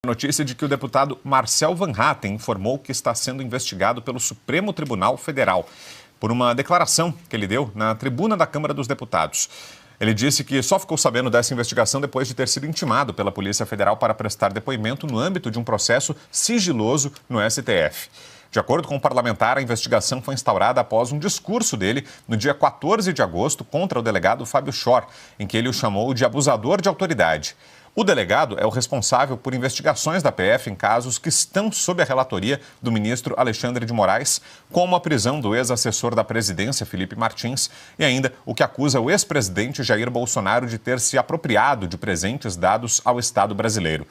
Notícia de que o deputado Marcel Van Hatten informou que está sendo investigado pelo Supremo Tribunal Federal por uma declaração que ele deu na tribuna da Câmara dos Deputados. Ele disse que só ficou sabendo dessa investigação depois de ter sido intimado pela Polícia Federal para prestar depoimento no âmbito de um processo sigiloso no STF. De acordo com o parlamentar, a investigação foi instaurada após um discurso dele no dia 14 de agosto contra o delegado Fábio Schor, em que ele o chamou de abusador de autoridade. O delegado é o responsável por investigações da PF em casos que estão sob a relatoria do ministro Alexandre de Moraes, como a prisão do ex-assessor da presidência, Felipe Martins, e ainda o que acusa o ex-presidente Jair Bolsonaro de ter se apropriado de presentes dados ao Estado brasileiro.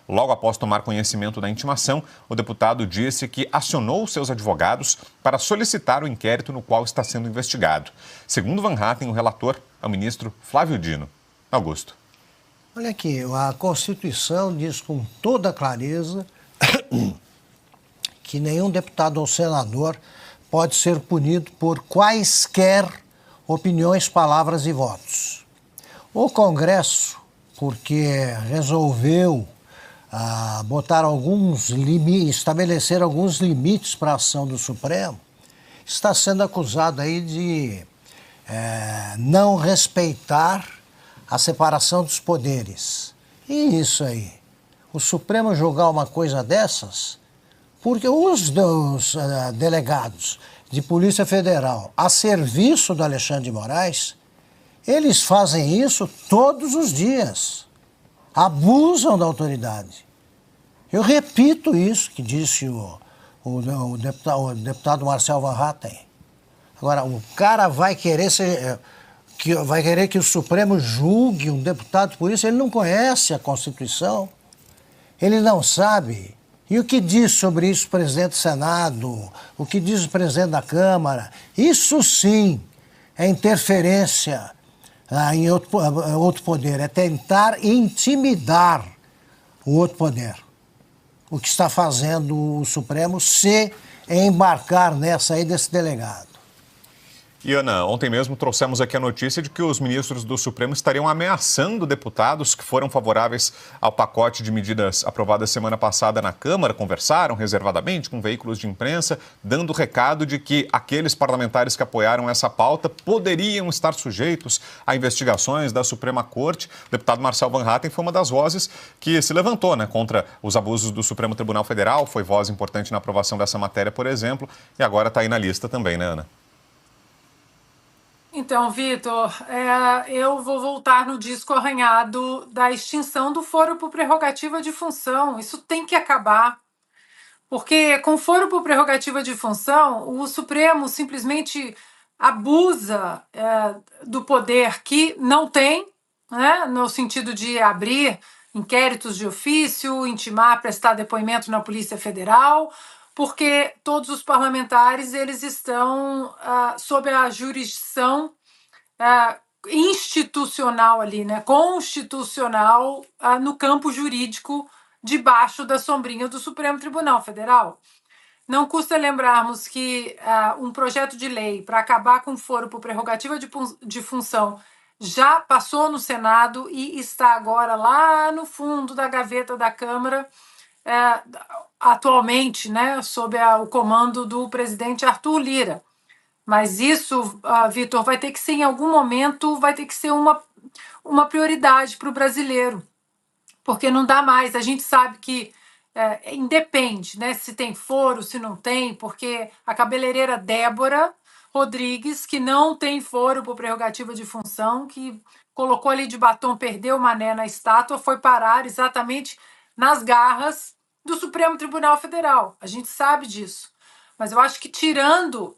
Logo após tomar conhecimento da intimação, o deputado disse que acionou seus advogados para solicitar o inquérito no qual está sendo investigado. Segundo Van Hatten, o relator é o ministro Flávio Dino. Augusto. Olha aqui, a Constituição diz com toda clareza que nenhum deputado ou senador pode ser punido por quaisquer opiniões, palavras e votos. O Congresso, porque resolveu estabelecer alguns limites para a ação do Supremo, está sendo acusado aí de não respeitar a separação dos poderes. E isso aí? O Supremo julgar uma coisa dessas? Porque os delegados de Polícia Federal a serviço do Alexandre de Moraes, eles fazem isso todos os dias. Abusam da autoridade. Eu repito isso que disse o deputado Marcel Van Hatten. Agora, o cara vai querer que o Supremo julgue um deputado por isso. Ele não conhece a Constituição, ele não sabe. E o que diz sobre isso o presidente do Senado, o que diz o presidente da Câmara? Isso sim é interferência em outro poder, é tentar intimidar o outro poder. O que está fazendo o Supremo se embarcar nessa aí desse delegado. E, Ana, ontem mesmo trouxemos aqui a notícia de que os ministros do Supremo estariam ameaçando deputados que foram favoráveis ao pacote de medidas aprovadas semana passada na Câmara, conversaram reservadamente com veículos de imprensa, dando o recado de que aqueles parlamentares que apoiaram essa pauta poderiam estar sujeitos a investigações da Suprema Corte. O deputado Marcel Van Hatten foi uma das vozes que se levantou, contra os abusos do Supremo Tribunal Federal, foi voz importante na aprovação dessa matéria, por exemplo, e agora está aí na lista também, Ana? Então, Vitor, eu vou voltar no disco arranhado da extinção do foro por prerrogativa de função. Isso tem que acabar, porque com foro por prerrogativa de função, o Supremo simplesmente abusa do poder que não tem, no sentido de abrir inquéritos de ofício, intimar, prestar depoimento na Polícia Federal, porque todos os parlamentares eles estão sob a jurisdição institucional ali, constitucional, no campo jurídico, debaixo da sombrinha do Supremo Tribunal Federal. Não custa lembrarmos que um projeto de lei para acabar com o foro por prerrogativa de função já passou no Senado e está agora lá no fundo da gaveta da Câmara, atualmente, sob o comando do presidente Arthur Lira. Mas isso, Vitor, vai ter que ser, em algum momento, vai ter que ser uma prioridade para o brasileiro, porque não dá mais. A gente sabe que independe, se tem foro, se não tem, porque a cabeleireira Débora Rodrigues, que não tem foro por prerrogativa de função, que colocou ali de batom, perdeu o mané na estátua, foi parar exatamente nas garras do Supremo Tribunal Federal. A gente sabe disso. Mas eu acho que tirando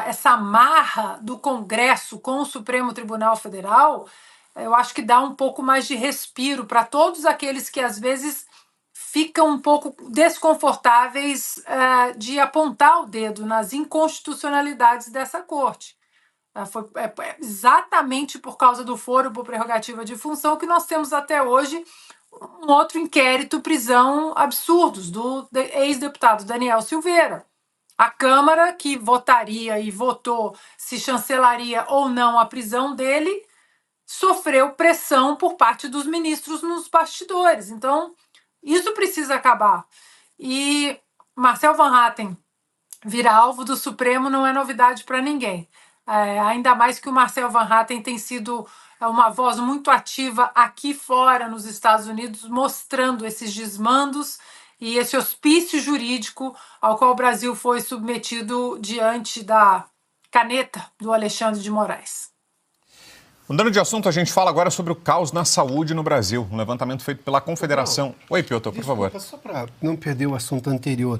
essa marra do Congresso com o Supremo Tribunal Federal, eu acho que dá um pouco mais de respiro para todos aqueles que às vezes ficam um pouco desconfortáveis de apontar o dedo nas inconstitucionalidades dessa corte. Foi exatamente por causa do foro por prerrogativa de função que nós temos até hoje um outro inquérito, prisão absurdos do ex-deputado Daniel Silveira. A Câmara, que votaria e votou se chancelaria ou não a prisão dele, sofreu pressão por parte dos ministros nos bastidores. Então, Isso precisa acabar. E Marcel Van Hatten virar alvo do Supremo não é novidade para ninguém. Ainda mais que o Marcel Van Hatten tem sido uma voz muito ativa aqui fora, nos Estados Unidos, mostrando esses desmandos e esse hospício jurídico ao qual o Brasil foi submetido diante da caneta do Alexandre de Moraes. Mudando de assunto, a gente fala agora sobre o caos na saúde no Brasil. Um levantamento feito pela Confederação... Oi, Piotr, por favor. Só para não perder o assunto anterior.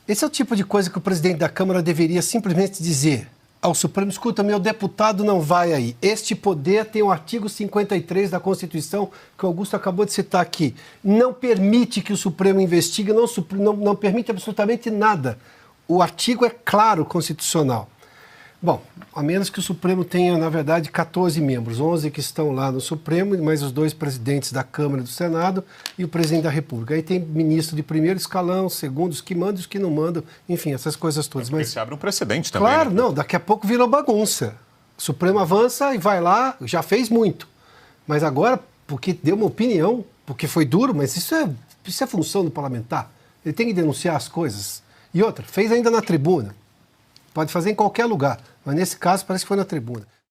Esse é o tipo de coisa que o presidente da Câmara deveria simplesmente dizer ao Supremo: escuta, meu deputado não vai aí. Este poder tem o artigo 53 da Constituição, que o Augusto acabou de citar aqui. Não permite que o Supremo investigue, não permite absolutamente nada. O artigo é claro, constitucional. Bom, a menos que o Supremo tenha, na verdade, 14 membros, 11 que estão lá no Supremo, mais os 2 presidentes da Câmara e do Senado e o presidente da República. Aí tem ministro de primeiro escalão, segundo, os que mandam e os que não mandam, enfim, essas coisas todas. Mas se abre um precedente também. Claro, né? Não, daqui a pouco virou bagunça. O Supremo avança e vai lá, já fez muito. Mas agora, porque deu uma opinião, porque foi duro, mas isso é função do parlamentar. Ele tem que denunciar as coisas. E outra, fez ainda na tribuna. Pode fazer em qualquer lugar, mas nesse caso parece que foi na tribuna.